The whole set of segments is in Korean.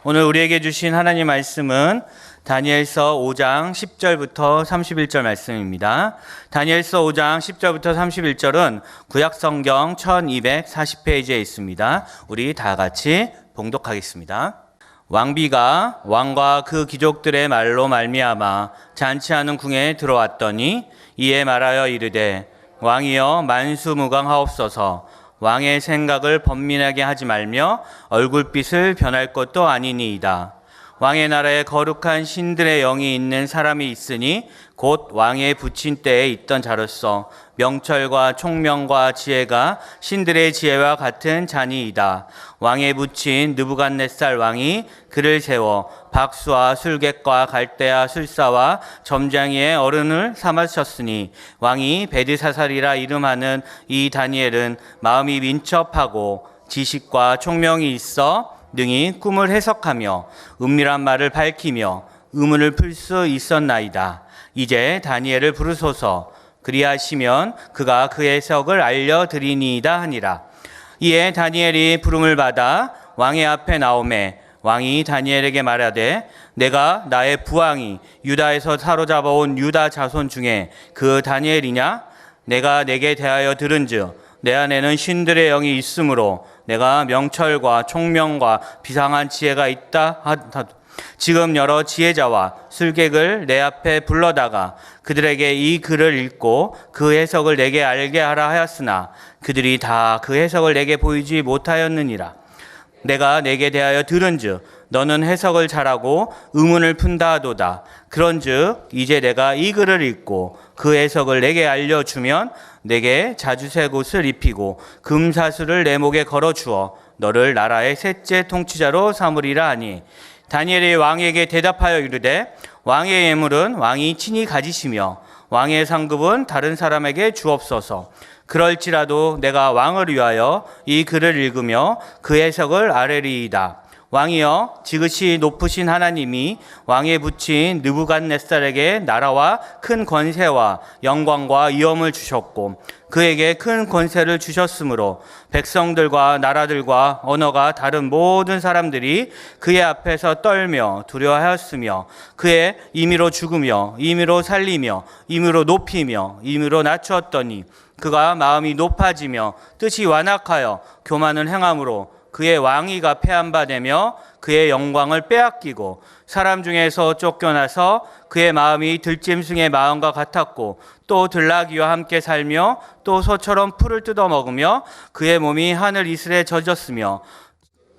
오늘 우리에게 주신 하나님 말씀은 다니엘서 5장 10절부터 31절 말씀입니다. 다니엘서 5장 10절부터 31절은 구약성경 1240페이지에 있습니다. 우리 다 같이 봉독하겠습니다. 왕비가 왕과 그 귀족들의 말로 말미암아 잔치하는 궁에 들어왔더니 이에 말하여 이르되 왕이여 만수무강하옵소서. 왕의 생각을 번민하게 하지 말며 얼굴빛을 변할 것도 아니니이다. 왕의 나라에 거룩한 신들의 영이 있는 사람이 있으니 곧 왕의 부친 때에 있던 자로서 명철과 총명과 지혜가 신들의 지혜와 같은 자니이다. 왕의 부친 느부갓네살 왕이 그를 세워 박수와 술객과 갈대아 술사와 점장이의 어른을 삼으셨으니 왕이 베드사살이라 이름하는 이 다니엘은 마음이 민첩하고 지식과 총명이 있어 능히 꿈을 해석하며 은밀한 말을 밝히며 의문을 풀 수 있었나이다. 이제 다니엘을 부르소서. 그리하시면 그가 그 해석을 알려드리니이다 하니라. 이에 다니엘이 부름을 받아 왕의 앞에 나오매 왕이 다니엘에게 말하되 내가 나의 부왕이 유다에서 사로잡아온 유다 자손 중에 그 다니엘이냐? 내가 내게 대하여 들은즉 내 안에는 신들의 영이 있으므로 내가 명철과 총명과 비상한 지혜가 있다 하다. 지금 여러 지혜자와 술객을 내 앞에 불러다가 그들에게 이 글을 읽고 그 해석을 내게 알게 하라 하였으나 그들이 다 그 해석을 내게 보이지 못하였느니라. 내가 내게 대하여 들은즉 너는 해석을 잘하고 의문을 푼다 하도다. 그런즉 이제 내가 이 글을 읽고 그 해석을 내게 알려주면 내게 자주색 옷을 입히고 금사슬을 내 목에 걸어주어 너를 나라의 셋째 통치자로 삼으리라 하니 다니엘이 왕에게 대답하여 이르되 왕의 예물은 왕이 친히 가지시며 왕의 상급은 다른 사람에게 주옵소서. 그럴지라도 내가 왕을 위하여 이 글을 읽으며 그 해석을 아뢰리이다. 왕이여 지극히 높으신 하나님이 왕의 부친 느부갓네살에게 나라와 큰 권세와 영광과 위엄을 주셨고 그에게 큰 권세를 주셨으므로 백성들과 나라들과 언어가 다른 모든 사람들이 그의 앞에서 떨며 두려워하였으며 그의 임의로 죽으며 임의로 살리며 임의로 높이며 임의로 낮추었더니 그가 마음이 높아지며 뜻이 완악하여 교만을 행함으로 그의 왕위가 폐한바되며 그의 영광을 빼앗기고 사람 중에서 쫓겨나서 그의 마음이 들짐승의 마음과 같았고 또 들나귀와 함께 살며 또 소처럼 풀을 뜯어먹으며 그의 몸이 하늘 이슬에 젖었으며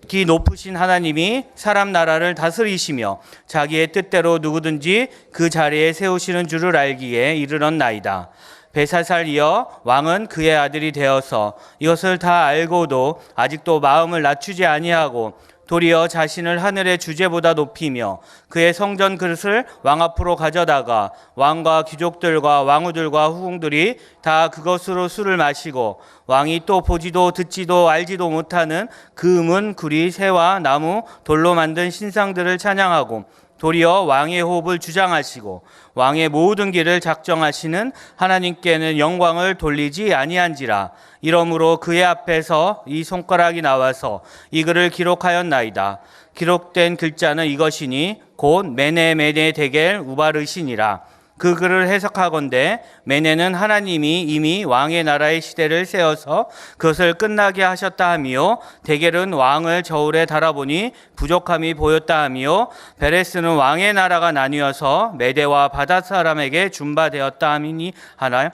기 높으신 하나님이 사람 나라를 다스리시며 자기의 뜻대로 누구든지 그 자리에 세우시는 줄을 알기에 이르렀나이다. 벨사살이여 왕은 그의 아들이 되어서 이것을 다 알고도 아직도 마음을 낮추지 아니하고 도리어 자신을 하늘의 주제보다 높이며 그의 성전 그릇을 왕 앞으로 가져다가 왕과 귀족들과 왕후들과 후궁들이 다 그것으로 술을 마시고 왕이 또 보지도 듣지도 알지도 못하는 금은 구리 새와 나무 돌로 만든 신상들을 찬양하고 도리어 왕의 호흡을 주장하시고 왕의 모든 길을 작정하시는 하나님께는 영광을 돌리지 아니한지라. 이러므로 그의 앞에서 이 손가락이 나와서 이 글을 기록하였나이다. 기록된 글자는 이것이니 곧 메네 데겔 우바르시니라. 그 글을 해석하건대 메네는 하나님이 이미 왕의 나라의 시대를 세워서 그것을 끝나게 하셨다 하며 데겔은 왕을 저울에 달아보니 부족함이 보였다 하며 베레스는 왕의 나라가 나뉘어서 메대와 바닷 사람에게 준바되었다 하니 하나요?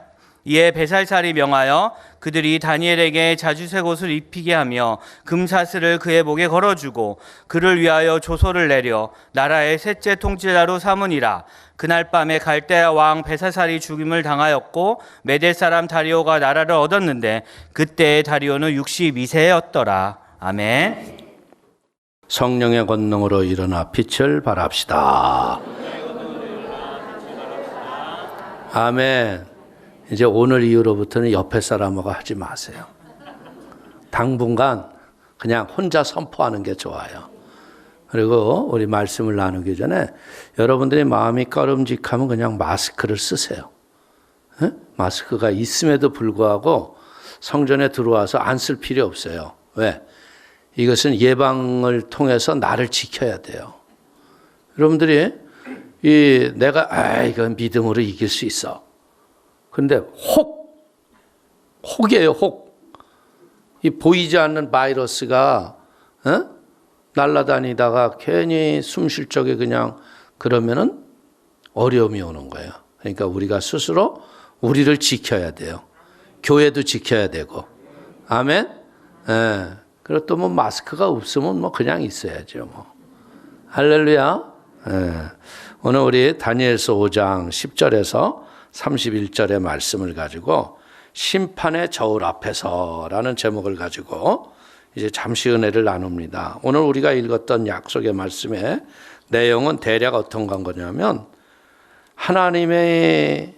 이에 베살살이 명하여 그들이 다니엘에게 자주색 옷을 입히게 하며 금사슬을 그의 목에 걸어주고 그를 위하여 조소를 내려 나라의 셋째 통치자로 삼으니라. 그날 밤에 갈대아 왕 벨사살이 죽임을 당하였고 메대 사람 다리오가 나라를 얻었는데 그때의 다리오는 62세였더라. 아멘. 성령의 권능으로 일어나 빛을 발합시다. 아멘. 이제 오늘 이후로부터는 옆에 사람하고 하지 마세요. 당분간 그냥 혼자 선포하는 게 좋아요. 그리고 우리 말씀을 나누기 전에 여러분들의 마음이 꺼름직하면 그냥 마스크를 쓰세요. 마스크가 있음에도 불구하고 성전에 들어와서 안 쓸 필요 없어요. 왜? 이것은 예방을 통해서 나를 지켜야 돼요. 여러분들이 이건 믿음으로 이길 수 있어. 근데 혹이에요, 혹. 이 보이지 않는 바이러스가 날아다니다가 괜히 숨 쉴 적에 그냥 그러면은 어려움이 오는 거예요. 그러니까 우리가 스스로 우리를 지켜야 돼요. 교회도 지켜야 되고. 아멘? 예. 그리고 또 뭐 마스크가 없으면 뭐 그냥 있어야죠. 뭐. 할렐루야. 예. 오늘 우리 다니엘서 5장 10절에서 31절의 말씀을 가지고 심판의 저울 앞에서라는 제목을 가지고 이제 잠시 은혜를 나눕니다. 오늘 우리가 읽었던 약속의 말씀의 내용은 대략 어떤 거냐면 하나님의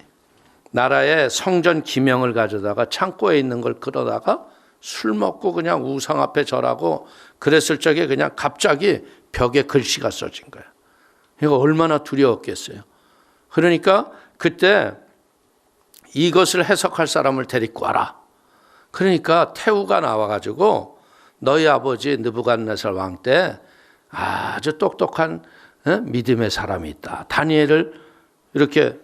나라의 성전 기명을 가져다가 창고에 있는 걸 끌어다가 술 먹고 그냥 우상 앞에 절하고 그랬을 적에 그냥 갑자기 벽에 글씨가 써진 거예요. 이거 얼마나 두려웠겠어요. 그러니까 그때 이것을 해석할 사람을 데리고 와라. 그러니까 태우가 나와가지고 너희 아버지 느부갓네살 왕 때 아주 똑똑한 믿음의 사람이 있다. 다니엘을 이렇게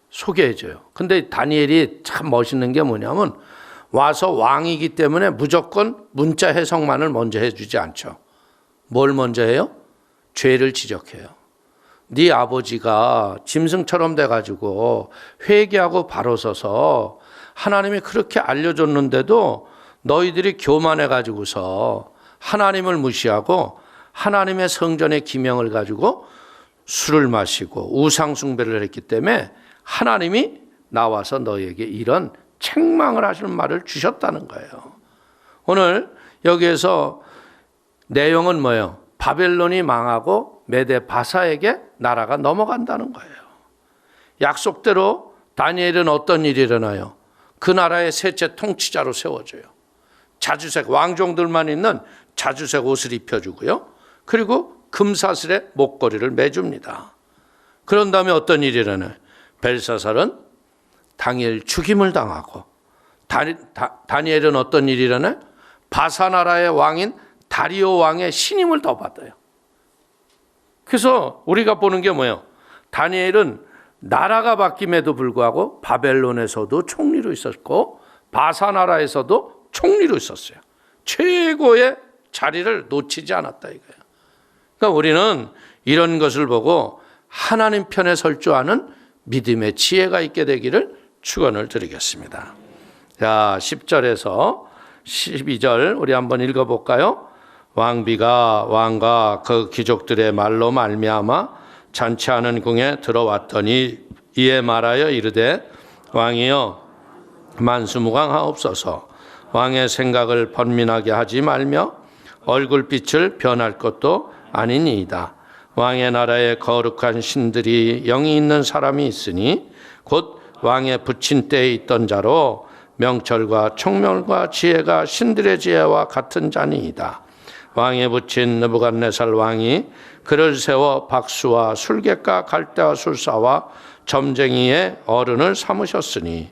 소개해줘요. 근데 다니엘이 참 멋있는 게 뭐냐면 와서 왕이기 때문에 무조건 문자 해석만을 먼저 해주지 않죠. 뭘 먼저 해요? 죄를 지적해요. 네 아버지가 짐승처럼 돼가지고 회개하고 바로 서서 하나님이 그렇게 알려줬는데도 너희들이 교만해가지고서 하나님을 무시하고 하나님의 성전의 기명을 가지고 술을 마시고 우상 숭배를 했기 때문에 하나님이 나와서 너희에게 이런 책망을 하실 말을 주셨다는 거예요. 오늘 여기에서 내용은 뭐예요? 바벨론이 망하고 메데 바사에게 나라가 넘어간다는 거예요. 약속대로 다니엘은 어떤 일이 일어나요? 그 나라의 셋째 통치자로 세워져요. 자주색 왕종들만 있는 자주색 옷을 입혀주고요. 그리고 금사슬에 목걸이를 매줍니다. 그런 다음에 어떤 일이 일어나요? 벨사살은 다니엘 죽임을 당하고 다니엘은 어떤 일이 일어나요? 바사 나라의 왕인 다리오 왕의 신임을 더 받아요. 그래서 우리가 보는 게 뭐예요? 다니엘은 나라가 바뀜에도 불구하고 바벨론에서도 총리로 있었고 바사 나라에서도 총리로 있었어요. 최고의 자리를 놓치지 않았다 이거예요. 그러니까 우리는 이런 것을 보고 하나님 편에 설 줄 아는 믿음의 지혜가 있게 되기를 축원을 드리겠습니다. 자, 10절에서 12절 우리 한번 읽어볼까요? 왕비가 왕과 그 귀족들의 말로 말미암아 잔치하는 궁에 들어왔더니 이에 말하여 이르되 왕이여 만수무강하옵소서. 왕의 생각을 번민하게 하지 말며 얼굴빛을 변할 것도 아니니이다. 왕의 나라에 거룩한 신들이 영이 있는 사람이 있으니 곧 왕의 부친 때에 있던 자로 명철과 총명과 지혜가 신들의 지혜와 같은 자니이다. 왕의 부친 느부갓네살 왕이 그를 세워 박수와 술객과 갈대와 술사와 점쟁이의 어른을 삼으셨으니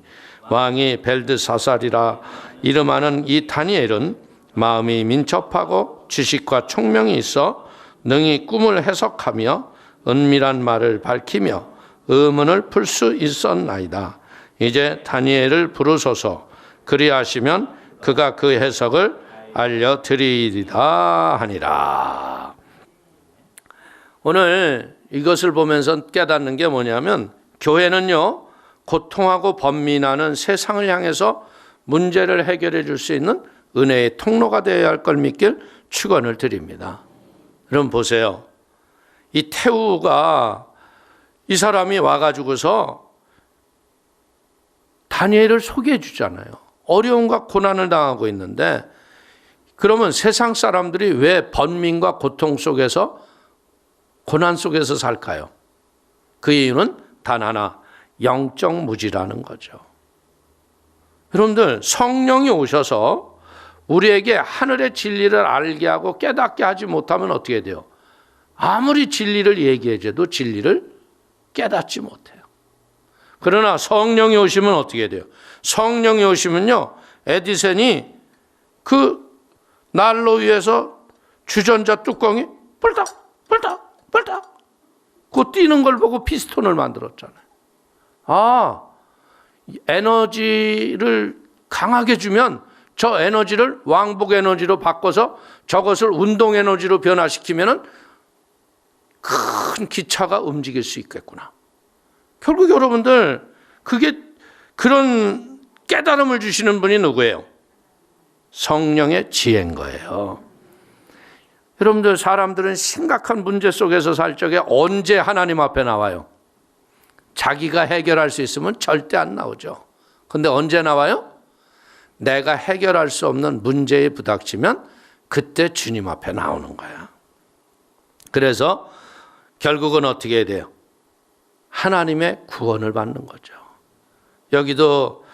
왕이 벨드사살이라 이름하는 이 다니엘은 마음이 민첩하고 지식과 총명이 있어 능히 꿈을 해석하며 은밀한 말을 밝히며 의문을 풀 수 있었나이다. 이제 다니엘을 부르소서. 그리하시면 그가 그 해석을 알려드리리다 하니라. 오늘 이것을 보면서 깨닫는 게 뭐냐면 교회는요 고통하고 번민하는 세상을 향해서 문제를 해결해 줄 수 있는 은혜의 통로가 되어야 할 걸 믿길 축원을 드립니다. 여러분 보세요. 이 태우가 이 사람이 와가지고서 다니엘을 소개해 주잖아요. 어려움과 고난을 당하고 있는데 그러면 세상 사람들이 왜 번민과 고통 속에서 고난 속에서 살까요? 그 이유는 단 하나, 영적 무지라는 거죠. 여러분들 성령이 오셔서 우리에게 하늘의 진리를 알게 하고 깨닫게 하지 못하면 어떻게 돼요? 아무리 진리를 얘기해 줘도 진리를 깨닫지 못해요. 그러나 성령이 오시면 어떻게 돼요? 성령이 오시면요, 에디슨이 그 난로 위에서 주전자 뚜껑이 뿔딱 그 뛰는 걸 보고 피스톤을 만들었잖아요. 에너지를 강하게 주면 저 에너지를 왕복 에너지로 바꿔서 저것을 운동 에너지로 변화시키면은 큰 기차가 움직일 수 있겠구나. 결국 여러분들 그게 그런 깨달음을 주시는 분이 누구예요? 성령의 지혜인 거예요. 여러분들 사람들은 심각한 문제 속에서 살 적에 언제 하나님 앞에 나와요? 자기가 해결할 수 있으면 절대 안 나오죠. 근데 언제 나와요? 내가 해결할 수 없는 문제에 부닥치면 그때 주님 앞에 나오는 거야. 그래서 결국은 어떻게 해야 돼요? 하나님의 구원을 받는 거죠. 여기도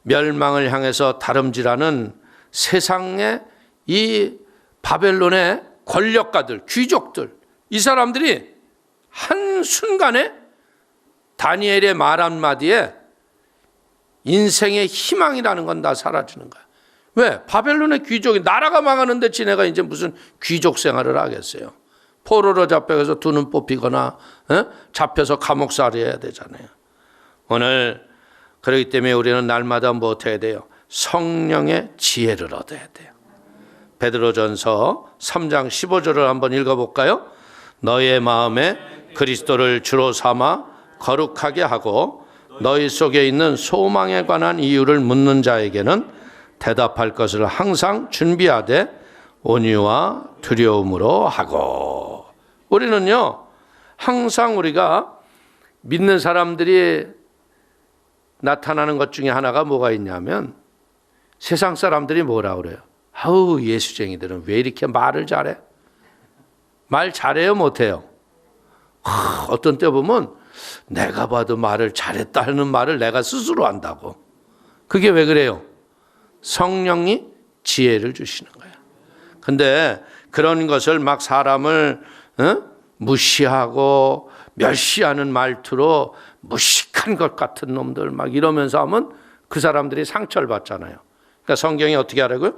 멸망을 향해서 다름질하는 세상의 이 바벨론의 권력가들, 귀족들, 이 사람들이 한순간에 다니엘의 말 한마디에 인생의 희망이라는 건 다 사라지는 거야. 왜? 바벨론의 귀족이 나라가 망하는데 지네가 이제 무슨 귀족 생활을 하겠어요. 포로로 잡혀서 두 눈 뽑히거나 잡혀서 감옥살이 해야 되잖아요. 오늘 그렇기 때문에 우리는 날마다 뭐 해야 돼요? 성령의 지혜를 얻어야 돼요. 베드로전서 3장 15절을 한번 읽어볼까요? 너의 마음에 그리스도를 주로 삼아 거룩하게 하고 너희 속에 있는 소망에 관한 이유를 묻는 자에게는 대답할 것을 항상 준비하되 온유와 두려움으로 하고. 우리는요 항상 우리가 믿는 사람들이 나타나는 것 중에 하나가 뭐가 있냐면 세상 사람들이 뭐라 그래요? 아우 예수쟁이들은 왜 이렇게 말을 잘해? 말 잘해요 못해요? 어떤 때 보면 내가 봐도 말을 잘했다 하는 말을 내가 스스로 한다고. 그게 왜 그래요? 성령이 지혜를 주시는 거야. 근데 그런 것을 막 사람을 무시하고 멸시하는 말투로 무식한 것 같은 놈들 막 이러면서 하면 그 사람들이 상처를 받잖아요. 그러니까 성경이 어떻게 하라고요?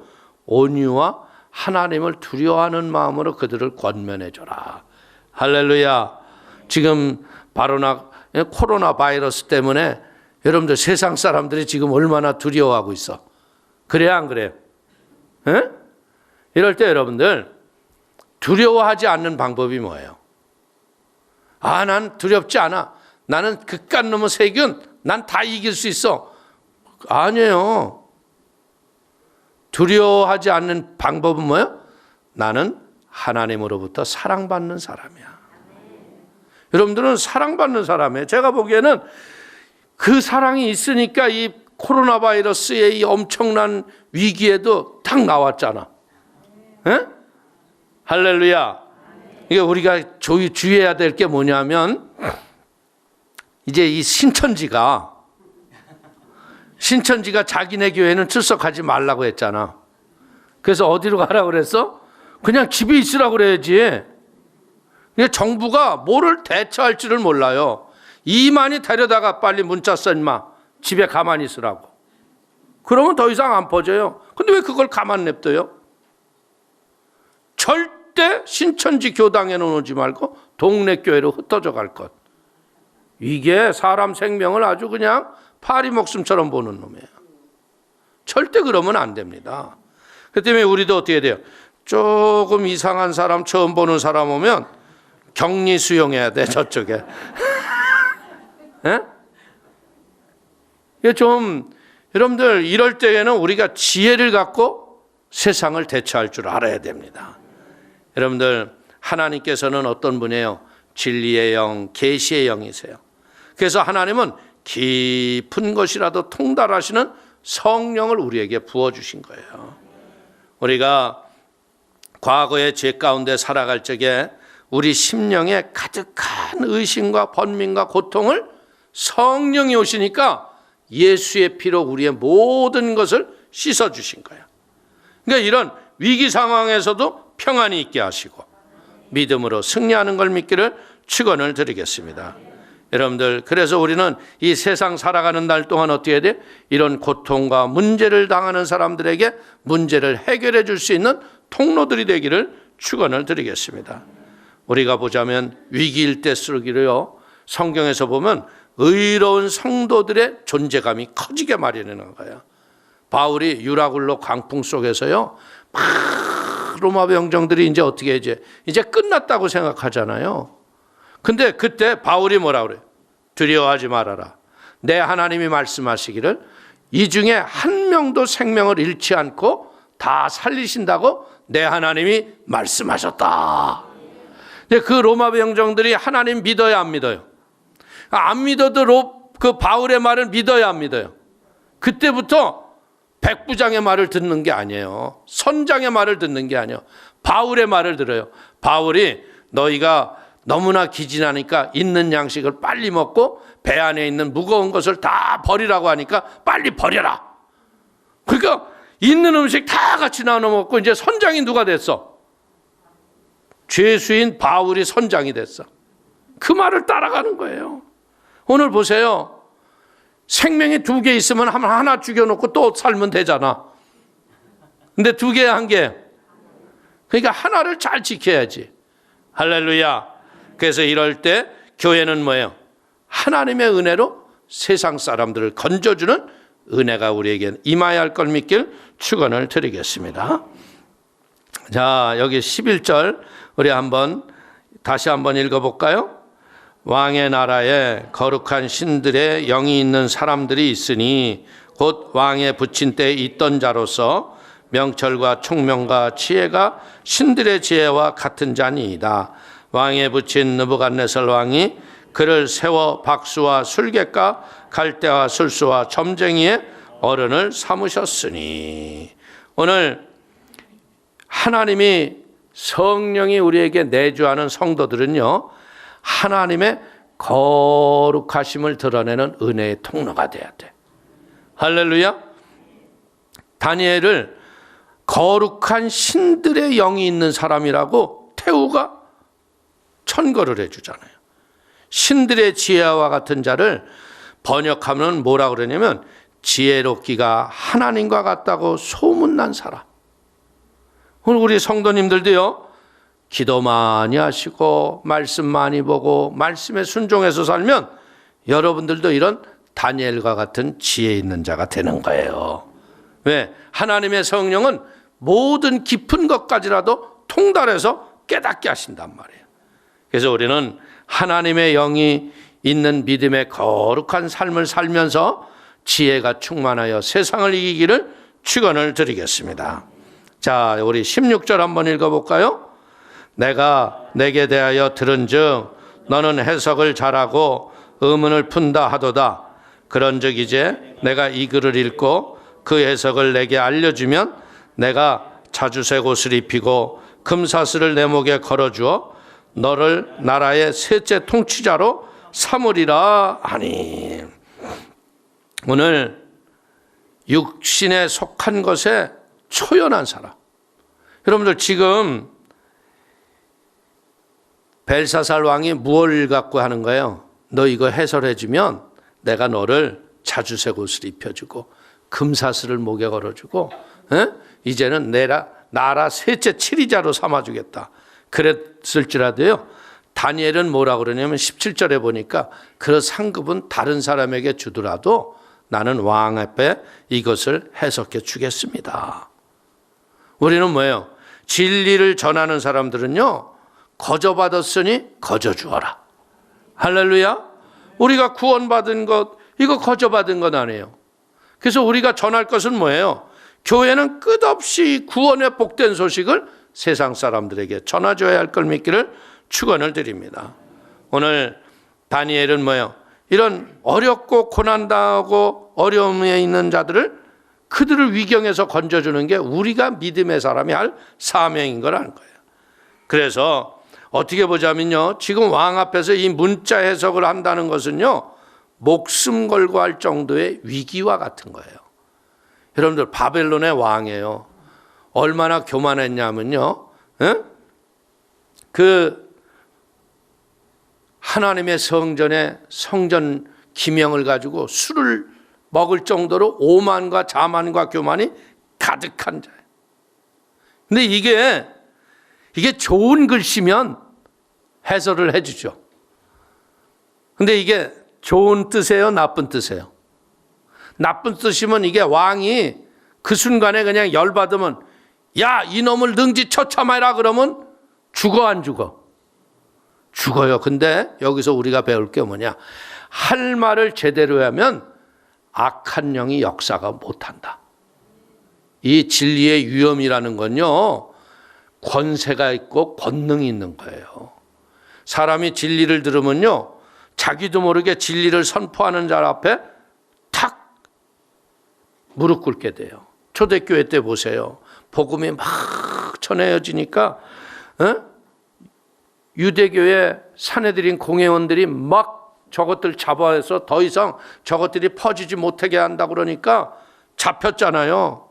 온유와 하나님을 두려워하는 마음으로 그들을 권면해 줘라. 할렐루야. 지금 코로나 바이러스 때문에 여러분들 세상 사람들이 지금 얼마나 두려워하고 있어. 그래야 안 그래요? 에? 이럴 때 여러분들 두려워하지 않는 방법이 뭐예요? 난 두렵지 않아. 나는 그깟 놈의 세균 난 다 이길 수 있어. 아니에요. 두려워하지 않는 방법은 뭐예요? 나는 하나님으로부터 사랑받는 사람이야. 여러분들은 사랑받는 사람이에요. 제가 보기에는 그 사랑이 있으니까 이 코로나 바이러스의 이 엄청난 위기에도 딱 나왔잖아. 에? 할렐루야. 이게 우리가 주의해야 될 게 뭐냐면 이제 이 신천지가 자기네 교회는 출석하지 말라고 했잖아. 그래서 어디로 가라고 그랬어? 그냥 집에 있으라고 그래야지. 정부가 뭐를 대처할 줄을 몰라요. 이만희 데려다가 빨리 문자 써 임마. 집에 가만히 있으라고. 그러면 더 이상 안 퍼져요. 근데 왜 그걸 가만 냅둬요? 절대 신천지 교당에 놓지 말고 동네 교회로 흩어져 갈 것. 이게 사람 생명을 아주 그냥 파리 목숨처럼 보는 놈이에요. 절대 그러면 안 됩니다. 그 때문에 우리도 어떻게 돼요? 조금 이상한 사람, 처음 보는 사람 오면 격리 수용해야 돼, 저쪽에. 이게 좀, 여러분들, 이럴 때에는 우리가 지혜를 갖고 세상을 대처할 줄 알아야 됩니다. 여러분들, 하나님께서는 어떤 분이에요? 진리의 영, 계시의 영이세요. 그래서 하나님은 깊은 것이라도 통달하시는 성령을 우리에게 부어주신 거예요. 우리가 과거의 죄 가운데 살아갈 적에 우리 심령에 가득한 의심과 번민과 고통을 성령이 오시니까 예수의 피로 우리의 모든 것을 씻어주신 거예요. 그러니까 이런 위기 상황에서도 평안이 있게 하시고 믿음으로 승리하는 걸 믿기를 축원을 드리겠습니다. 여러분들, 그래서 우리는 이 세상 살아가는 날 동안 어떻게 해야 돼? 이런 고통과 문제를 당하는 사람들에게 문제를 해결해 줄 수 있는 통로들이 되기를 축원을 드리겠습니다. 우리가 보자면 위기일 때 쓰기로요, 성경에서 보면 의로운 성도들의 존재감이 커지게 마련하는 거예요. 바울이 유라굴로 광풍 속에서요, 막 로마 병정들이 이제 어떻게 이제 끝났다고 생각하잖아요. 근데 그때 바울이 뭐라 그래요? 두려워하지 말아라. 내 하나님이 말씀하시기를 이 중에 한 명도 생명을 잃지 않고 다 살리신다고 내 하나님이 말씀하셨다. 근데 그 로마 병정들이 하나님 믿어야 안 믿어요? 안 믿어도 그 바울의 말을 믿어야 안 믿어요? 그때부터 백부장의 말을 듣는 게 아니에요. 선장의 말을 듣는 게 아니에요. 바울의 말을 들어요. 바울이 너희가 너무나 기진하니까 있는 양식을 빨리 먹고 배 안에 있는 무거운 것을 다 버리라고 하니까 빨리 버려라. 그러니까 있는 음식 다 같이 나눠 먹고 이제 선장이 누가 됐어? 죄수인 바울이 선장이 됐어. 그 말을 따라가는 거예요. 오늘 보세요. 생명이 2개 있으면 하나 죽여놓고 또 살면 되잖아. 근데 2개, 1개. 그러니까 하나를 잘 지켜야지. 할렐루야. 그래서 이럴 때 교회는 뭐예요? 하나님의 은혜로 세상 사람들을 건져주는 은혜가 우리에게 임하여야 할 걸 믿길 축원을 드리겠습니다. 자, 여기 11절 우리 다시 한번 읽어볼까요? 왕의 나라에 거룩한 신들의 영이 있는 사람들이 있으니 곧 왕의 붙인 때에 있던 자로서 명철과 총명과 지혜가 신들의 지혜와 같은 자니이다. 왕에 붙인 느부갓네살 왕이 그를 세워 박수와 술객과 갈대와 술수와 점쟁이의 어른을 삼으셨으니. 오늘 하나님이 성령이 우리에게 내주하는 성도들은요, 하나님의 거룩하심을 드러내는 은혜의 통로가 돼야 돼. 할렐루야. 다니엘을 거룩한 신들의 영이 있는 사람이라고 태우가 천거를 해주잖아요. 신들의 지혜와 같은 자를 번역하면 뭐라 그러냐면 지혜롭기가 하나님과 같다고 소문난 사람. 오늘 우리 성도님들도요, 기도 많이 하시고 말씀 많이 보고 말씀에 순종해서 살면 여러분들도 이런 다니엘과 같은 지혜 있는 자가 되는 거예요. 왜? 하나님의 성령은 모든 깊은 것까지라도 통달해서 깨닫게 하신단 말이에요. 그래서 우리는 하나님의 영이 있는 믿음의 거룩한 삶을 살면서 지혜가 충만하여 세상을 이기기를 축원을 드리겠습니다. 자, 우리 16절 한번 읽어볼까요? 내가 내게 대하여 들은즉 너는 해석을 잘하고 의문을 푼다 하도다. 그런즉 이제 내가 이 글을 읽고 그 해석을 내게 알려주면 내가 자주색 옷을 입히고 금사슬을 내 목에 걸어주어 너를 나라의 셋째 통치자로 삼으리라 하니. 오늘 육신에 속한 것에 초연한 사람. 여러분들 지금 벨사살 왕이 무엇을 갖고 하는 거예요? 너 이거 해설해주면 내가 너를 자주색 옷을 입혀주고 금사슬을 목에 걸어주고 이제는 나라 셋째 치리자로 삼아주겠다. 그랬을지라도요, 다니엘은 뭐라 그러냐면 17절에 보니까 그 상급은 다른 사람에게 주더라도 나는 왕 앞에 이것을 해석해 주겠습니다. 우리는 뭐예요? 진리를 전하는 사람들은요, 거저받았으니 거저주어라. 할렐루야. 우리가 구원받은 것, 이거 거저받은 건 아니에요. 그래서 우리가 전할 것은 뭐예요? 교회는 끝없이 구원의 복된 소식을 세상 사람들에게 전해줘야 할 걸 믿기를 축원을 드립니다. 오늘 다니엘은 뭐예요? 이런 어렵고 고난당하고 어려움에 있는 자들을 그들을 위경에서 건져주는 게 우리가 믿음의 사람이 할 사명인 거라는 거예요. 그래서 어떻게 보자면요, 지금 왕 앞에서 이 문자 해석을 한다는 것은요, 목숨 걸고 할 정도의 위기와 같은 거예요. 여러분들 바벨론의 왕이에요. 얼마나 교만했냐면요, 그 하나님의 성전 기명을 가지고 술을 먹을 정도로 오만과 자만과 교만이 가득한 자예요. 근데 이게 좋은 글씨면 해설을 해주죠. 근데 이게 좋은 뜻이에요, 나쁜 뜻이에요? 나쁜 뜻이면 이게 왕이 그 순간에 그냥 열받으면 야, 이놈을 능지 처참해라 그러면 죽어 안 죽어? 죽어요. 근데 여기서 우리가 배울 게 뭐냐? 할 말을 제대로 하면 악한 영이 역사가 못한다. 이 진리의 위엄이라는 건요, 권세가 있고 권능이 있는 거예요. 사람이 진리를 들으면요, 자기도 모르게 진리를 선포하는 자 앞에 탁 무릎 꿇게 돼요. 초대교회 때 보세요. 복음이 막 전해지니까 유대교회 사내들인 공회원들이 막 저것들 잡아서 더 이상 저것들이 퍼지지 못하게 한다 그러니까 잡혔잖아요.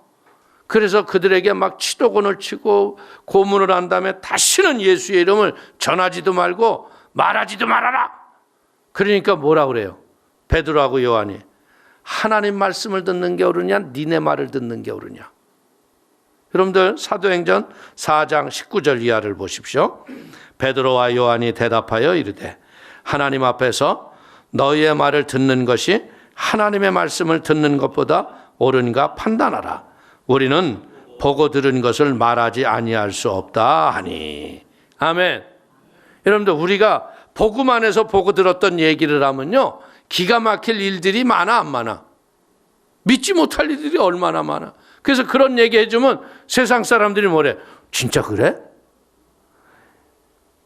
그래서 그들에게 막 치도곤을 치고 고문을 한 다음에 다시는 예수의 이름을 전하지도 말고 말하지도 말아라. 그러니까 뭐라 그래요? 베드로하고 요한이 하나님 말씀을 듣는 게 옳으냐 니네 말을 듣는 게 옳으냐. 여러분들 사도행전 4장 19절 이하를 보십시오. 베드로와 요한이 대답하여 이르되 하나님 앞에서 너희의 말을 듣는 것이 하나님의 말씀을 듣는 것보다 옳은가 판단하라. 우리는 보고 들은 것을 말하지 아니할 수 없다 하니. 아멘. 여러분들 우리가 복음 안에서 보고 들었던 얘기를 하면요, 기가 막힐 일들이 많아 안 많아? 믿지 못할 일들이 얼마나 많아. 그래서 그런 얘기 해주면 세상 사람들이 뭐래? 진짜 그래?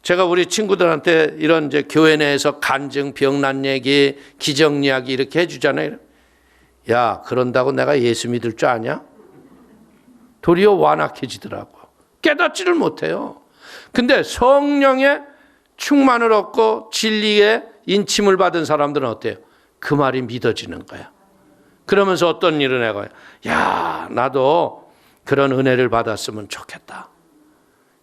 제가 우리 친구들한테 이런 이제 교회 내에서 간증, 병난 얘기, 기적 이야기 이렇게 해주잖아요. 야, 그런다고 내가 예수 믿을 줄 아냐? 도리어 완악해지더라고. 깨닫지를 못해요. 근데 성령의 충만을 얻고 진리의 인침을 받은 사람들은 어때요? 그 말이 믿어지는 거야. 그러면서 어떤 일을 해가요? 야, 나도 그런 은혜를 받았으면 좋겠다.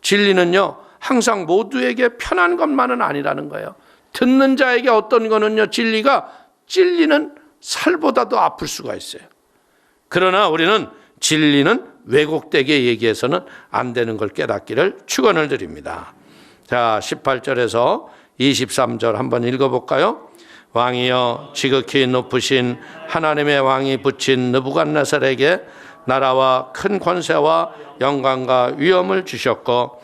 진리는요, 항상 모두에게 편한 것만은 아니라는 거예요. 듣는 자에게 어떤 거는요, 진리는 살보다도 아플 수가 있어요. 그러나 우리는 진리는 왜곡되게 얘기해서는 안 되는 걸 깨닫기를 축원을 드립니다. 자, 18절에서 23절 한번 읽어볼까요? 왕이여 지극히 높으신 하나님의 왕이 붙인 느부갓네살에게 나라와 큰 권세와 영광과 위엄을 주셨고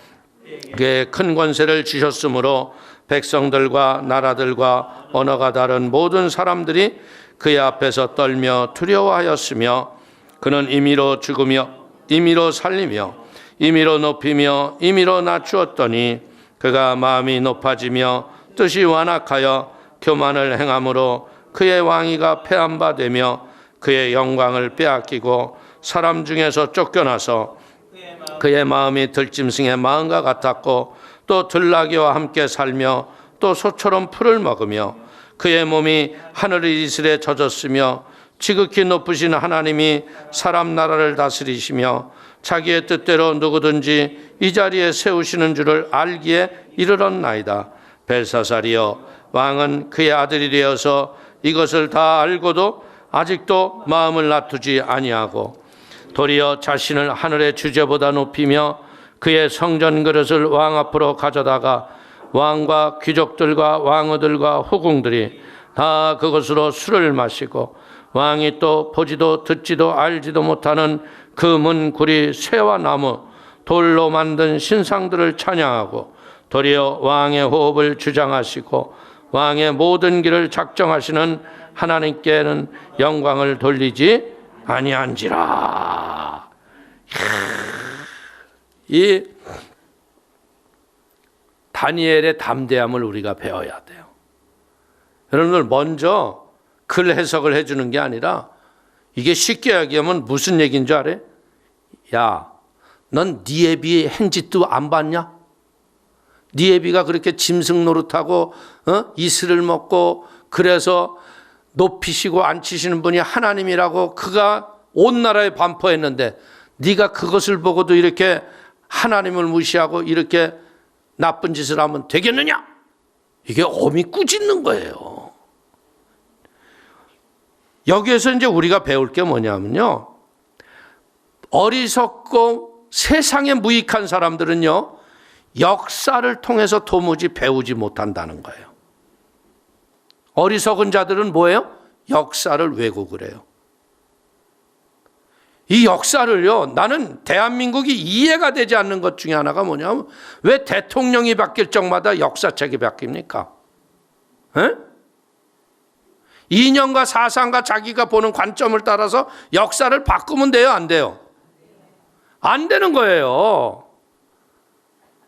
그의 큰 권세를 주셨으므로 백성들과 나라들과 언어가 다른 모든 사람들이 그의 앞에서 떨며 두려워하였으며 그는 임의로 죽으며 임의로 살리며 임의로 높이며 임의로 낮추었더니 그가 마음이 높아지며 뜻이 완악하여 교만을 행함으로 그의 왕위가 패한 바 되며 그의 영광을 빼앗기고 사람 중에서 쫓겨나서 그의 마음이 들짐승의 마음과 같았고 또 들나귀와 함께 살며 또 소처럼 풀을 먹으며 그의 몸이 하늘의 이슬에 젖었으며 지극히 높으신 하나님이 사람 나라를 다스리시며 자기의 뜻대로 누구든지 이 자리에 세우시는 줄을 알기에 이르렀나이다. 벨사살이여 왕은 그의 아들이 되어서 이것을 다 알고도 아직도 마음을 놔두지 아니하고 도리어 자신을 하늘의 주제보다 높이며 그의 성전 그릇을 왕 앞으로 가져다가 왕과 귀족들과 왕후들과 후궁들이 다 그것으로 술을 마시고 왕이 또 보지도 듣지도 알지도 못하는 그 문구리 쇠와 나무 돌로 만든 신상들을 찬양하고 도리어 왕의 호흡을 주장하시고 왕의 모든 길을 작정하시는 하나님께는 영광을 돌리지 아니한지라. 이 다니엘의 담대함을 우리가 배워야 돼요. 여러분들 먼저 글 해석을 해주는 게 아니라 이게 쉽게 얘기하면 무슨 얘기인 줄 알아요? 야, 넌 니에비 행짓도 안 봤냐? 니에비가 그렇게 짐승 노릇하고 이슬을 먹고 그래서 높이시고 앉히시는 분이 하나님이라고 그가 온 나라에 반포했는데 네가 그것을 보고도 이렇게 하나님을 무시하고 이렇게 나쁜 짓을 하면 되겠느냐? 이게 어미 꾸짖는 거예요. 여기에서 이제 우리가 배울 게 뭐냐면요, 어리석고 세상에 무익한 사람들은요, 역사를 통해서 도무지 배우지 못한다는 거예요. 어리석은 자들은 뭐예요? 역사를 왜곡을 해요. 이 역사를요, 나는 대한민국이 이해가 되지 않는 것 중에 하나가 뭐냐면, 왜 대통령이 바뀔 적마다 역사책이 바뀝니까? 에? 이념과 사상과 자기가 보는 관점을 따라서 역사를 바꾸면 돼요, 안 돼요? 안 되는 거예요.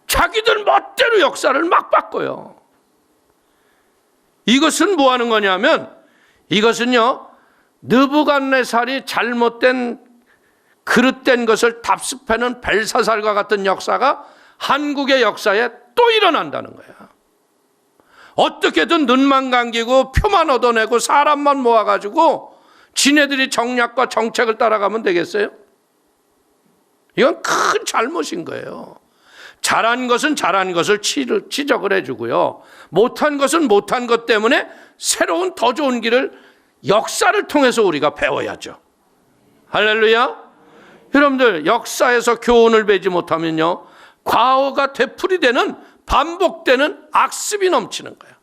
자기들 멋대로 역사를 막 바꿔요. 이것은 뭐 하는 거냐면, 이것은요, 느부갓네살이 잘못된 그릇된 것을 답습하는 벨사살과 같은 역사가 한국의 역사에 또 일어난다는 거야. 어떻게든 눈만 감기고 표만 얻어내고 사람만 모아가지고 지네들이 정략과 정책을 따라가면 되겠어요? 이건 큰 잘못인 거예요. 잘한 것은 잘한 것을 지적을 해주고요, 못한 것은 못한 것 때문에 새로운 더 좋은 길을 역사를 통해서 우리가 배워야죠. 할렐루야. 여러분들, 역사에서 교훈을 배지 못하면요, 과거가 되풀이되는, 반복되는 악습이 넘치는 거예요.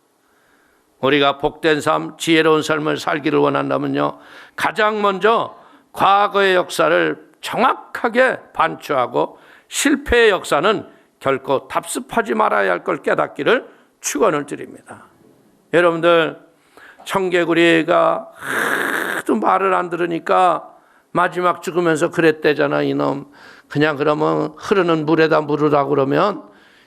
우리가 복된 삶, 지혜로운 삶을 살기를 원한다면요, 가장 먼저 과거의 역사를 정확하게 반추하고 실패의 역사는 결코 답습하지 말아야 할 걸 깨닫기를 축원을 드립니다. 여러분들, 청개구리가 하도 말을 안 들으니까 마지막 죽으면서 그랬대잖아. 이놈, 그냥 그러면 흐르는 물에다 묻으라고 그러면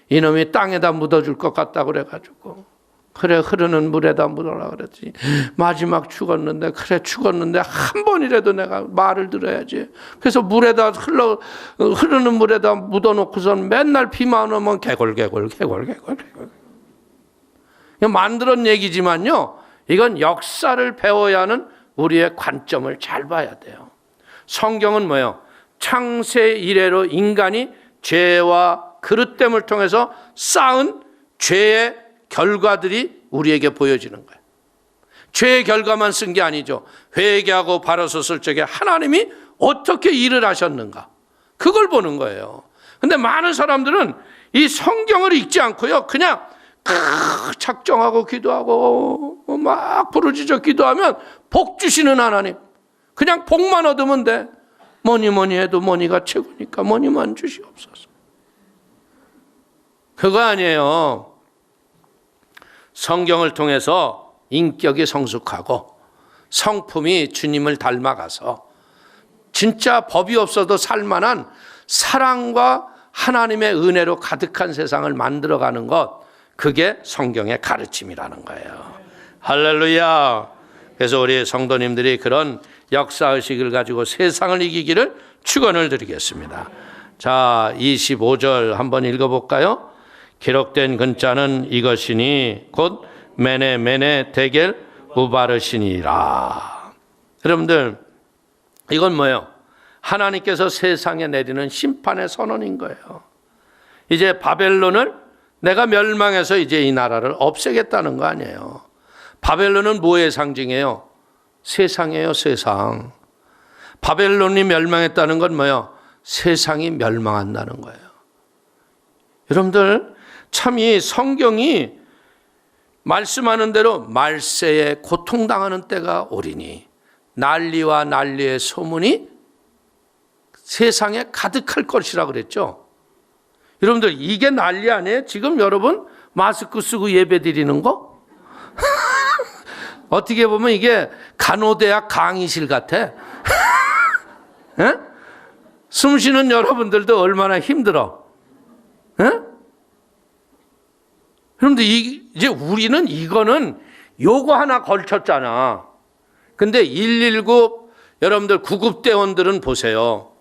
이놈이 땅에다 묻어줄 것 같다고 그래가지고, 그래, 흐르는 물에다 묻으라 그랬지. 마지막 죽었는데, 그래, 죽었는데 한 번이라도 내가 말을 들어야지. 그래서 물에다 흐르는 물에다 묻어놓고선 맨날 비만 오면 개골개골. 만들었는 얘기지만요, 이건 역사를 배워야 하는 우리의 관점을 잘 봐야 돼요. 성경은 뭐예요? 창세 이래로 인간이 죄와 그릇됨을 통해서 쌓은 죄의 결과들이 우리에게 보여지는 거예요. 죄의 결과만 쓴 게 아니죠. 회개하고 바로 섰을 적에 하나님이 어떻게 일을 하셨는가, 그걸 보는 거예요. 근데 많은 사람들은 이 성경을 읽지 않고요, 그냥 작정하고 기도하고 막 부르짖어 기도하면 복 주시는 하나님, 그냥 복만 얻으면 돼. 뭐니 해도 뭐니가 최고니까 뭐니만 주시옵소서. 그거 아니에요. 성경을 통해서 인격이 성숙하고 성품이 주님을 닮아가서 진짜 법이 없어도 살만한 사랑과 하나님의 은혜로 가득한 세상을 만들어가는 것, 그게 성경의 가르침이라는 거예요. 할렐루야. 그래서 우리 성도님들이 그런 역사의식을 가지고 세상을 이기기를 축원을 드리겠습니다. 자, 25절 한번 읽어볼까요? 기록된 근자는 이것이니 곧 메네 데겔 우바르시니라. 여러분들, 이건 뭐예요? 하나님께서 세상에 내리는 심판의 선언인 거예요. 이제 바벨론을 내가 멸망해서 이제 이 나라를 없애겠다는 거 아니에요. 바벨론은 뭐의 상징이에요? 세상이에요, 세상. 바벨론이 멸망했다는 건 뭐예요? 세상이 멸망한다는 거예요. 여러분들, 참 이 성경이 말씀하는 대로 말세에 고통당하는 때가 오리니 난리와 난리의 소문이 세상에 가득할 것이라 그랬죠. 여러분들, 이게 난리 아니에요? 지금 여러분 마스크 쓰고 예배 드리는 거? 어떻게 보면 이게 간호대학 강의실 같아. 숨 쉬는 여러분들도 얼마나 힘들어. 여러분들, 이제 우리는 이거는 요거 하나 걸쳤잖아. 근데 119 여러분들 구급대원들은 보세요.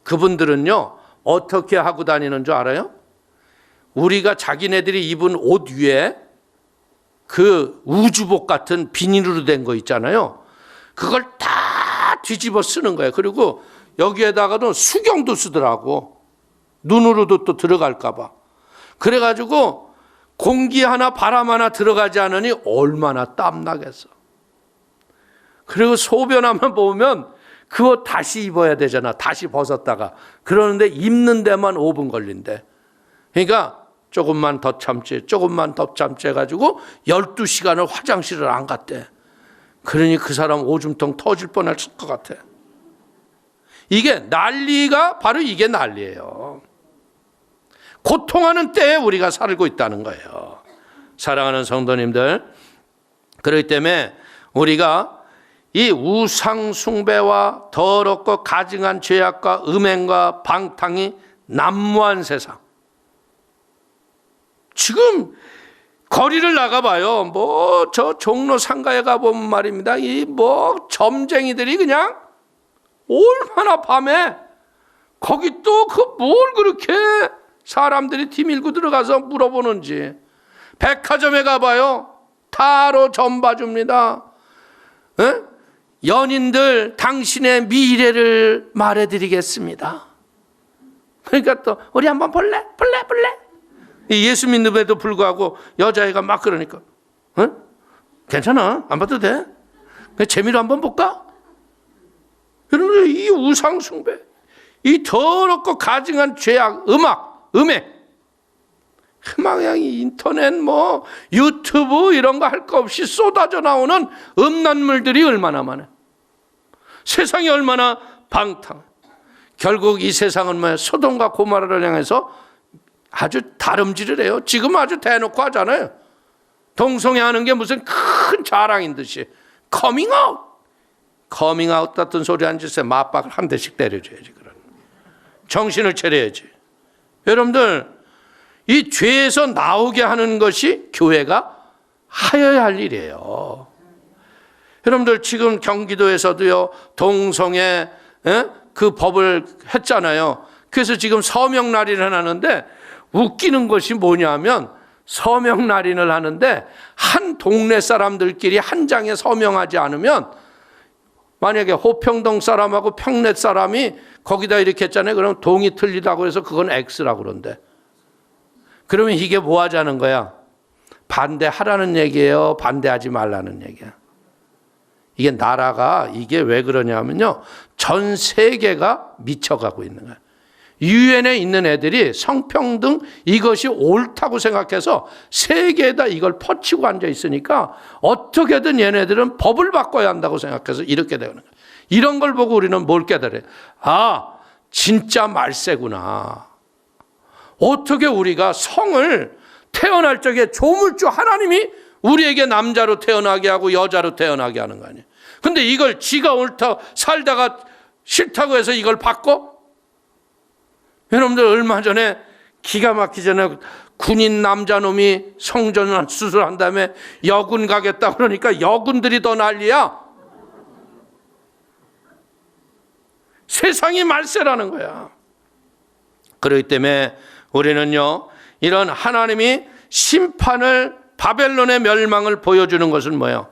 그분들은요, 어떻게 하고 다니는 줄 알아요? 우리가 자기네들이 입은 옷 위에 그 우주복 같은 비닐로 된 거 있잖아요. 그걸 다 뒤집어 쓰는 거예요. 그리고 여기에다가도 수경도 쓰더라고. 눈으로도 또 들어갈까 봐. 그래가지고 공기 하나 바람 하나 들어가지 않으니 얼마나 땀나겠어. 그리고 소변하면 보면 그 옷 다시 입어야 되잖아. 다시 벗었다가. 그러는데 입는 데만 5분 걸린대. 그러니까 조금만 더 참지, 조금만 더 참지 해가지고 12시간을 화장실을 안 갔대. 그러니 그 사람 오줌통 터질 뻔했을 것 같아. 이게 난리가 바로 이게 난리예요. 고통하는 때에 우리가 살고 있다는 거예요. 사랑하는 성도님들, 그렇기 때문에 우리가 이 우상 숭배와 더럽고 가증한 죄악과 음행과 방탕이 난무한 세상. 지금 거리를 나가봐요. 뭐 저 종로 상가에 가보면 말입니다. 이 뭐 점쟁이들이 그냥 얼마나 밤에 거기 또 그 뭘 그렇게 사람들이 뒤밀고 들어가서 물어보는지. 백화점에 가봐요. 타로 점 봐줍니다. 에? 연인들 당신의 미래를 말해드리겠습니다. 그러니까 또 우리 한번 볼래? 예수 믿는데도 불구하고 여자애가 막 그러니까 괜찮아, 안 봐도 돼. 재미로 한번 볼까? 여러분, 이 우상 숭배, 이 더럽고 가증한 죄악, 음행, 그냥 인터넷 뭐 유튜브 이런 거 할 거 없이 쏟아져 나오는 음란물들이 얼마나 많아. 세상이 얼마나 방탕. 결국 이 세상은 뭐야? 소돔과 고모라를 향해서 아주 다름질을 해요. 지금 아주 대놓고 하잖아요. 동성애하는 게 무슨 큰 자랑인 듯이. 커밍아웃 같은 소리 한 짓에 맞박을 한 대씩 때려줘야지. 그런 정신을 차려야지. 여러분들, 이 죄에서 나오게 하는 것이 교회가 하여야 할 일이에요. 여러분들, 지금 경기도에서도요, 동성애 그 법을 했잖아요. 그래서 지금 서명날인을 하는데, 웃기는 것이 뭐냐면 서명날인을 하는데 한 동네 사람들끼리 한 장에 서명하지 않으면, 만약에 호평동 사람하고 평내 사람이 거기다 이렇게 했잖아요. 그럼 동이 틀리다고 해서 그건 X라고 그런대. 그러면 이게 뭐 하자는 거야? 반대하라는 얘기예요? 반대하지 말라는 얘기야? 이게 나라가 이게 왜 그러냐면요, 전 세계가 미쳐가고 있는 거야. 유엔에 있는 애들이 성평등 이것이 옳다고 생각해서 세계에다 이걸 퍼치고 앉아 있으니까 어떻게든 얘네들은 법을 바꿔야 한다고 생각해서 이렇게 되는 거야. 이런 걸 보고 우리는 뭘 깨달아요? 아, 진짜 말세구나. 어떻게 우리가 성을 태어날 적에 조물주 하나님이 우리에게 남자로 태어나게 하고 여자로 태어나게 하는 거 아니에요. 근데 이걸 지가 옳다 살다가 싫다고 해서 이걸 바꿔? 여러분들, 얼마 전에 기가 막히기 전에 군인 남자놈이 성전 수술한 다음에 여군 가겠다 그러니까 여군들이 더 난리야. 세상이 말세라는 거야. 그렇기 때문에 우리는요, 이런 하나님이 심판을, 바벨론의 멸망을 보여주는 것은 뭐예요?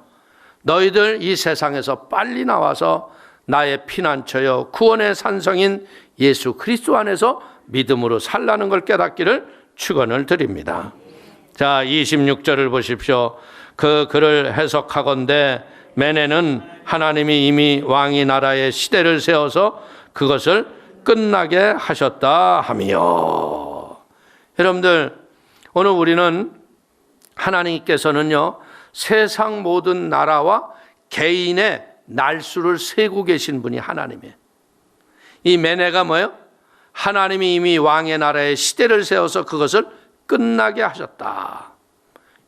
너희들 이 세상에서 빨리 나와서 나의 피난처여 구원의 산성인 예수 그리스도 안에서 믿음으로 살라는 걸 깨닫기를 축원을 드립니다. 자, 26절을 보십시오. 그 글을 해석하건대 메네는 하나님이 이미 왕이 나라의 시대를 세워서 그것을 끝나게 하셨다 하며. 여러분들, 오늘 우리는 하나님께서는요, 세상 모든 나라와 개인의 날수를 세고 계신 분이 하나님이에요. 이 메네가 뭐예요? 하나님이 이미 왕의 나라의 시대를 세워서 그것을 끝나게 하셨다.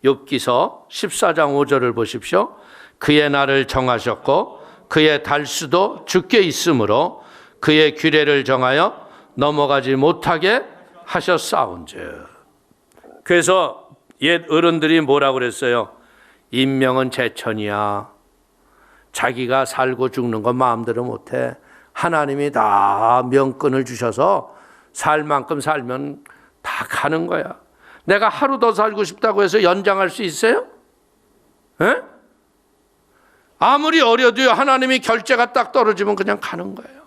욥기서 14장 5절을 보십시오. 그의 날을 정하셨고 그의 달수도 주께 있으므로 그의 규례를 정하여 넘어가지 못하게 하셨사온즉. 그래서 옛 어른들이 뭐라고 그랬어요? 인명은 제천이야. 자기가 살고 죽는 건 마음대로 못해. 하나님이 다 명권을 주셔서 살 만큼 살면 다 가는 거야. 내가 하루 더 살고 싶다고 해서 연장할 수 있어요? 에? 아무리 어려도요, 하나님이 결제가 딱 떨어지면 그냥 가는 거예요.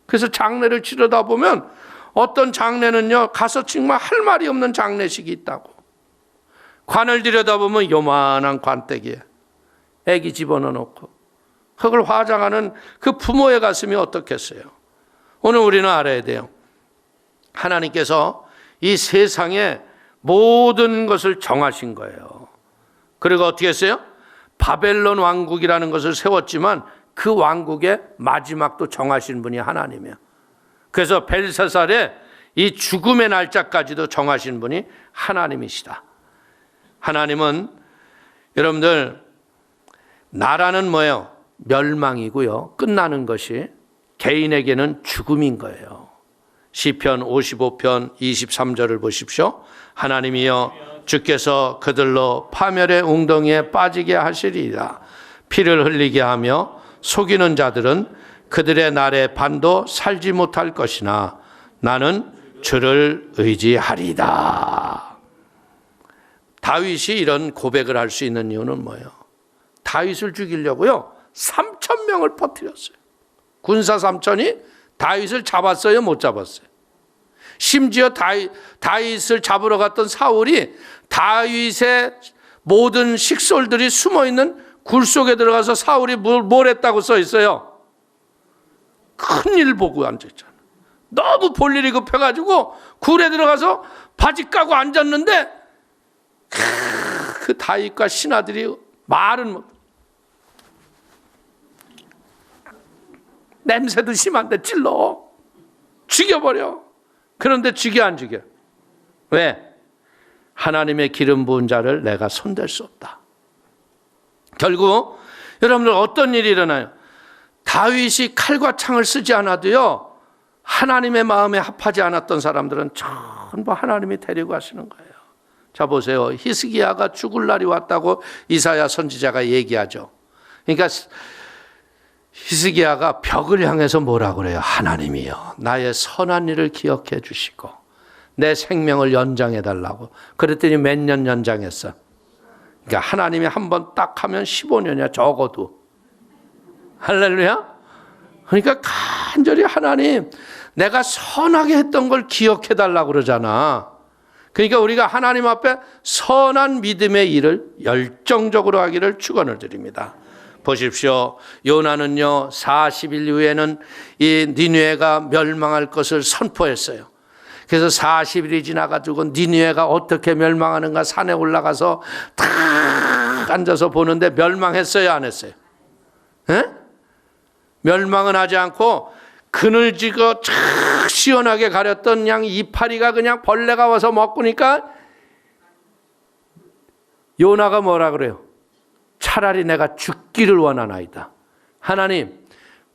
그래서 장례를 치르다 보면 어떤 장례는요, 가서 정말 할 말이 없는 장례식이 있다고. 관을 들여다보면 요만한 관대기에 애기 집어넣어놓고 그걸 화장하는 그 부모의 가슴이 어떻겠어요? 오늘 우리는 알아야 돼요. 하나님께서 이 세상의 모든 것을 정하신 거예요. 그리고 어떻게 했어요? 바벨론 왕국이라는 것을 세웠지만 그 왕국의 마지막도 정하신 분이 하나님이에요. 그래서 벨사살의 이 죽음의 날짜까지도 정하신 분이 하나님이시다. 하나님은 여러분들 나라는 뭐예요? 멸망이고요. 끝나는 것이 개인에게는 죽음인 거예요. 시편 55편 23절을 보십시오. 하나님이여 주께서 그들로 파멸의 웅덩이에 빠지게 하시리이다. 피를 흘리게 하며 속이는 자들은 그들의 날의 반도 살지 못할 것이나 나는 주를 의지하리다. 다윗이 이런 고백을 할 수 있는 이유는 뭐예요? 다윗을 죽이려고요 3,000명을 퍼뜨렸어요. 군사 3,000이 다윗을 잡았어요? 못 잡았어요? 심지어 다윗을 잡으러 갔던 사울이 다윗의 모든 식솔들이 숨어있는 굴 속에 들어가서 사울이 뭘 했다고 써 있어요? 큰일 보고 앉아있잖아. 너무 볼 일이 급해가지고 굴에 들어가서 바지 까고 앉았는데 그 다윗과 신하들이 말은 냄새도 심한데 찔러 죽여버려. 그런데 죽여 안 죽여? 왜? 하나님의 기름 부은 자를 내가 손댈 수 없다. 결국 여러분들 어떤 일이 일어나요? 다윗이 칼과 창을 쓰지 않아도요 하나님의 마음에 합하지 않았던 사람들은 전부 하나님이 데리고 가시는 거예요. 자 보세요. 히스기야가 죽을 날이 왔다고 이사야 선지자가 얘기하죠. 그러니까 히스기야가 벽을 향해서 뭐라 그래요? 하나님이여 나의 선한 일을 기억해 주시고 내 생명을 연장해 달라고. 그랬더니 몇 년 연장했어? 그러니까 하나님이 한 번 딱 하면 15년이야 적어도. 할렐루야. 그러니까 간절히 하나님 내가 선하게 했던 걸 기억해 달라고 그러잖아. 그러니까 우리가 하나님 앞에 선한 믿음의 일을 열정적으로 하기를 축원을 드립니다. 보십시오. 요나는요 40일 후에는 이 니느웨가 멸망할 것을 선포했어요. 그래서 40일이 지나가지고 니느웨가 어떻게 멸망하는가 산에 올라가서 탁 앉아서 보는데 멸망했어요 안 했어요? 에? 멸망은 하지 않고 그늘지고 쫙 시원하게 가렸던 그냥 이파리가 그냥 벌레가 와서 먹으니까 요나가 뭐라 그래요? 차라리 내가 죽기를 원하나이다. 하나님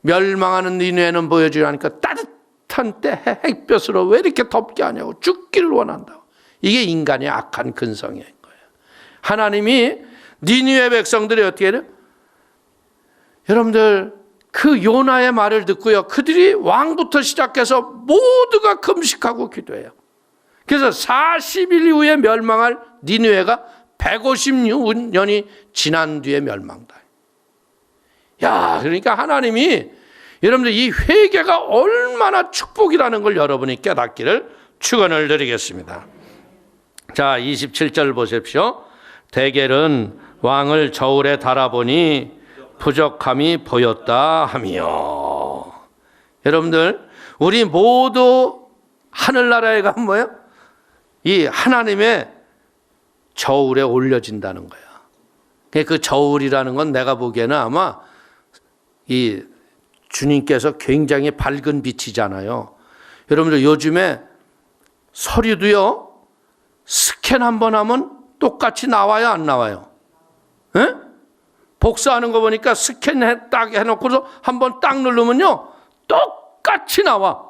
멸망하는 니느웨는 보여주라니까 따뜻한 때 햇볕으로 왜 이렇게 덥게 하냐고 죽기를 원한다고. 이게 인간의 악한 근성인 거예요. 하나님이 니느웨 백성들이 어떻게 해요? 여러분들 그 요나의 말을 듣고요 그들이 왕부터 시작해서 모두가 금식하고 기도해요. 그래서 40일 이후에 멸망할 니느웨가 150년이 지난 뒤에 멸망다. 야, 그러니까 하나님이 여러분들 이 회개가 얼마나 축복이라는 걸 여러분이 깨닫기를 축원을 드리겠습니다. 자, 27절 보십시오. 대겔은 왕을 저울에 달아보니 부족함이 보였다 하며. 여러분들 우리 모두 하늘나라에 가면 뭐예요? 이 하나님의 저울에 올려진다는 거야. 그 저울이라는 건 내가 보기에는 아마 이 주님께서 굉장히 밝은 빛이잖아요. 여러분들 요즘에 서류도요 스캔 한번 하면 똑같이 나와요 안 나와요? 에? 복사하는 거 보니까 스캔 딱 해놓고서 한번 딱 누르면요 똑같이 나와.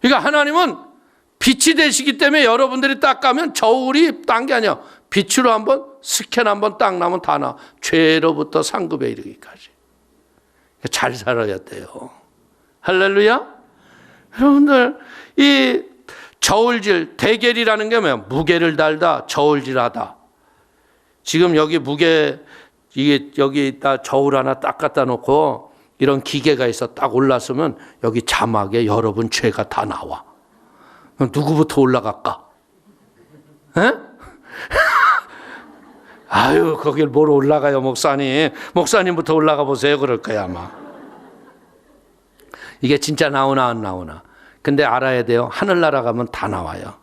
그러니까 하나님은 빛이 되시기 때문에 여러분들이 딱 가면 저울이 딴 게 아니야. 빛으로 한번 스캔 한번 딱 나면 다 나와. 죄로부터 상급에 이르기까지. 잘 살아야 돼요. 할렐루야. 여러분들 이 저울질 대겔이라는 게 뭐야? 무게를 달다 저울질하다. 지금 여기 무게 이게 여기다 저울 하나 딱 갖다 놓고 이런 기계가 있어 딱 올랐으면 여기 자막에 여러분 죄가 다 나와. 누구부터 올라갈까? 에? 아유, 거길 뭘 올라가요, 목사님. 목사님부터 올라가 보세요. 그럴 거야, 아마. 이게 진짜 나오나 안 나오나. 근데 알아야 돼요. 하늘나라 가면 다 나와요.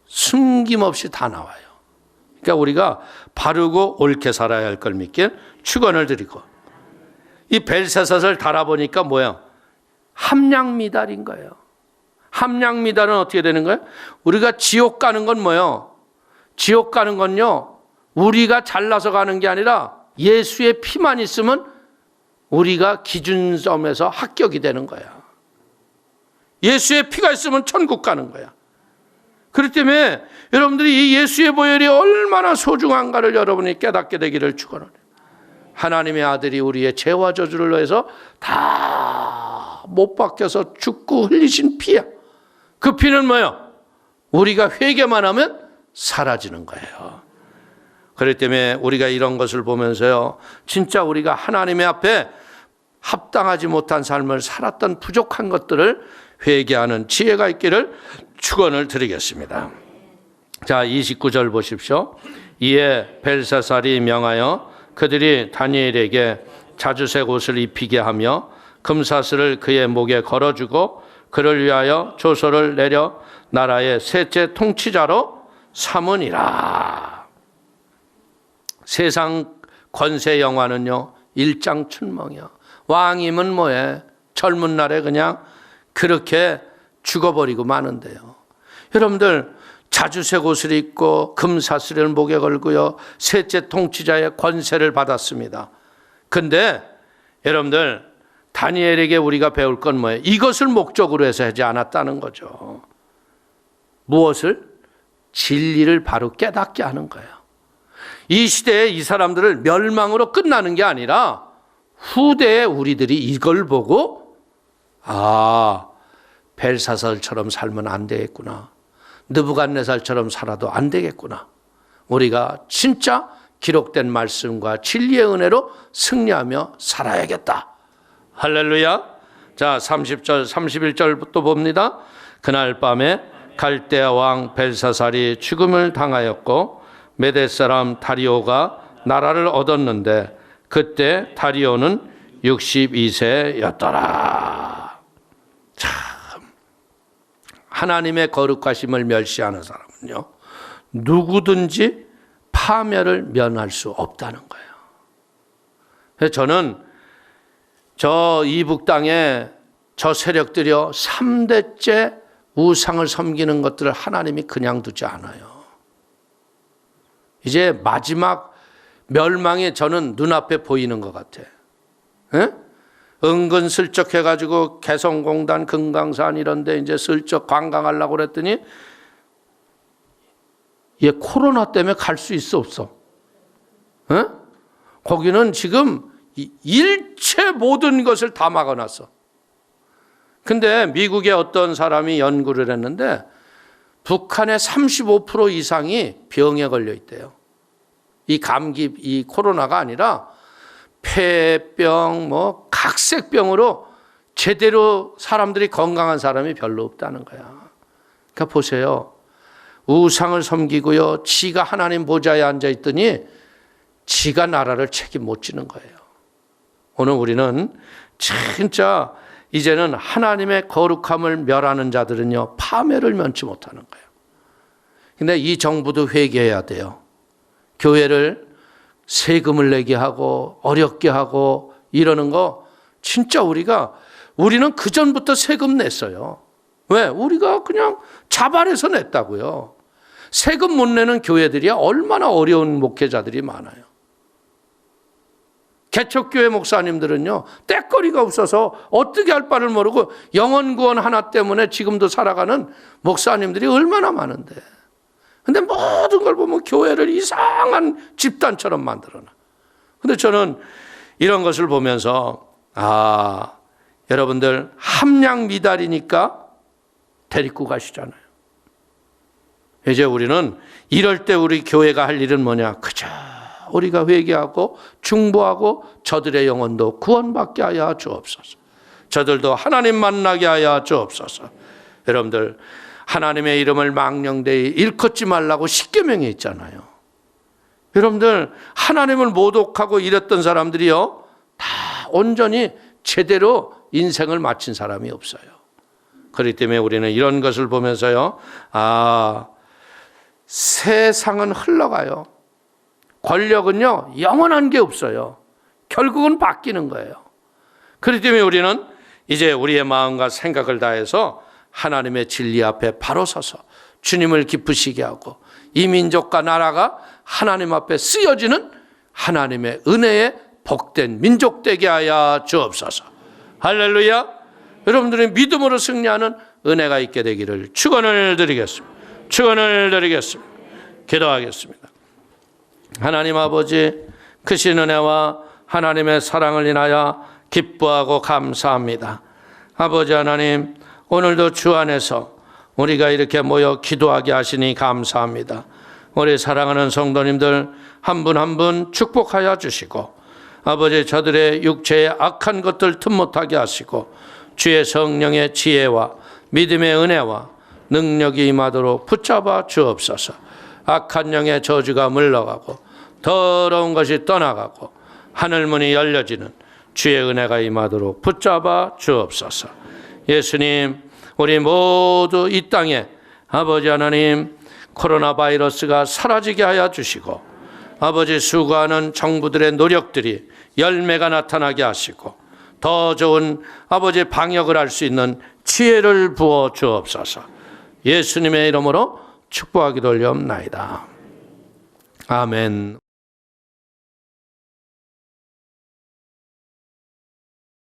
숨김없이 다 나와요. 그러니까 우리가 바르고 옳게 살아야 할 걸 믿길 축원을 드리고, 이 벨사사를 달아보니까 뭐예요? 함량미달인 거예요. 함량미달은 어떻게 되는 거예요? 우리가 지옥 가는 건 뭐예요? 지옥 가는 건요, 우리가 잘나서 가는 게 아니라 예수의 피만 있으면 우리가 기준점에서 합격이 되는 거야. 예수의 피가 있으면 천국 가는 거야. 그렇기 때문에 여러분들이 이 예수의 보혈이 얼마나 소중한가를 여러분이 깨닫게 되기를 축원해요. 하나님의 아들이 우리의 죄와 저주를 위해서 다 못 박혀서 죽고 흘리신 피야. 그 피는 뭐예요? 우리가 회개만 하면 사라지는 거예요. 그렇기 때문에 우리가 이런 것을 보면서요, 진짜 우리가 하나님의 앞에 합당하지 못한 삶을 살았던 부족한 것들을 회개하는 지혜가 있기를 축원을 드리겠습니다. 자, 29절 보십시오. 이에 벨사살이 명하여 그들이 다니엘에게 자주색 옷을 입히게 하며 금사슬을 그의 목에 걸어주고 그를 위하여 조서를 내려 나라의 셋째 통치자로 삼으니라. 세상 권세 영화는요, 일장춘몽이야. 왕이면 뭐해? 젊은 날에 그냥 그렇게 죽어버리고 마는데요. 여러분들, 자주색 옷을 입고 금사슬을 목에 걸고요, 셋째 통치자의 권세를 받았습니다. 근데 여러분들, 다니엘에게 우리가 배울 건 뭐예요? 이것을 목적으로 해서 하지 않았다는 거죠. 무엇을? 진리를 바로 깨닫게 하는 거예요. 이 시대에 이 사람들을 멸망으로 끝나는 게 아니라 후대에 우리들이 이걸 보고, 아, 벨사살처럼 살면 안 되겠구나. 느부갓네살처럼 살아도 안 되겠구나. 우리가 진짜 기록된 말씀과 진리의 은혜로 승리하며 살아야겠다. 할렐루야. 자, 30절, 31절부터 봅니다. 그날 밤에 갈대아 왕 벨사살이 죽음을 당하였고 메대 사람 다리오가 나라를 얻었는데 그때 다리오는 62세였더라. 참, 하나님의 거룩하심을 멸시하는 사람은요, 누구든지 파멸을 면할 수 없다는 거예요. 그래서 저는 저 이북 땅에 저 세력들이요, 3대째 우상을 섬기는 것들을 하나님이 그냥 두지 않아요. 이제 마지막 멸망이 저는 눈앞에 보이는 것 같아. 에? 은근슬쩍 해가지고 개성공단, 금강산 이런 데 이제 슬쩍 관광하려고 그랬더니 얘 코로나 때문에 갈 수 있어 없어? 에? 거기는 지금 일체 모든 것을 다 막아놨어. 근데 미국의 어떤 사람이 연구를 했는데 북한의 35% 이상이 병에 걸려 있대요. 이 감기, 이 코로나가 아니라 폐병, 뭐 각색병으로 제대로 사람들이 건강한 사람이 별로 없다는 거야. 그러니까 보세요. 우상을 섬기고요, 지가 하나님 보좌에 앉아 있더니 지가 나라를 책임 못 지는 거예요. 오늘 우리는 진짜 이제는 하나님의 거룩함을 멸하는 자들은요, 파멸을 면치 못하는 거예요. 근데 이 정부도 회개해야 돼요. 교회를 세금을 내게 하고 어렵게 하고 이러는 거 진짜 우리는 그전부터 세금 냈어요. 왜? 우리가 그냥 자발해서 냈다고요. 세금 못 내는 교회들이 얼마나 어려운 목회자들이 많아요. 개척교회 목사님들은요, 떼거리가 없어서 어떻게 할 바를 모르고 영혼구원 하나 때문에 지금도 살아가는 목사님들이 얼마나 많은데. 근데 모든 걸 보면 교회를 이상한 집단처럼 만들어놔. 근데 저는 이런 것을 보면서, 여러분들 함량 미달이니까 데리고 가시잖아요. 이제 우리는 이럴 때 우리 교회가 할 일은 뭐냐? 그저 우리가 회개하고 중보하고 저들의 영혼도 구원받게 하여 주옵소서. 저들도 하나님 만나게 하여 주옵소서. 여러분들, 하나님의 이름을 망령되이 일컫지 말라고 십계명에 있잖아요. 여러분들 하나님을 모독하고 이랬던 사람들이요 다 온전히 제대로 인생을 마친 사람이 없어요. 그렇기 때문에 우리는 이런 것을 보면서요, 세상은 흘러가요. 권력은요 영원한 게 없어요. 결국은 바뀌는 거예요. 그렇기 때문에 우리는 이제 우리의 마음과 생각을 다해서 하나님의 진리 앞에 바로 서서 주님을 기쁘시게 하고 이 민족과 나라가 하나님 앞에 쓰여지는 하나님의 은혜에 복된 민족 되게 하여 주옵소서. 할렐루야. 여러분들의 믿음으로 승리하는 은혜가 있게 되기를 축원을 드리겠습니다. 축원을 드리겠습니다. 기도하겠습니다. 하나님 아버지, 크신 은혜와 하나님의 사랑을 인하여 기뻐하고 감사합니다. 아버지 하나님, 오늘도 주 안에서 우리가 이렇게 모여 기도하게 하시니 감사합니다. 우리 사랑하는 성도님들 한 분 한 분 축복하여 주시고, 아버지 저들의 육체의 악한 것들 틈 못하게 하시고, 주의 성령의 지혜와 믿음의 은혜와 능력이 임하도록 붙잡아 주옵소서. 악한 영의 저주가 물러가고 더러운 것이 떠나가고 하늘문이 열려지는 주의 은혜가 임하도록 붙잡아 주옵소서. 예수님, 우리 모두 이 땅에 아버지 하나님 코로나 바이러스가 사라지게 하여 주시고, 아버지 수고하는 정부들의 노력들이 열매가 나타나게 하시고, 더 좋은 아버지 방역을 할 수 있는 지혜를 부어 주옵소서. 예수님의 이름으로 축복하기도 올려옵나이다. 아멘.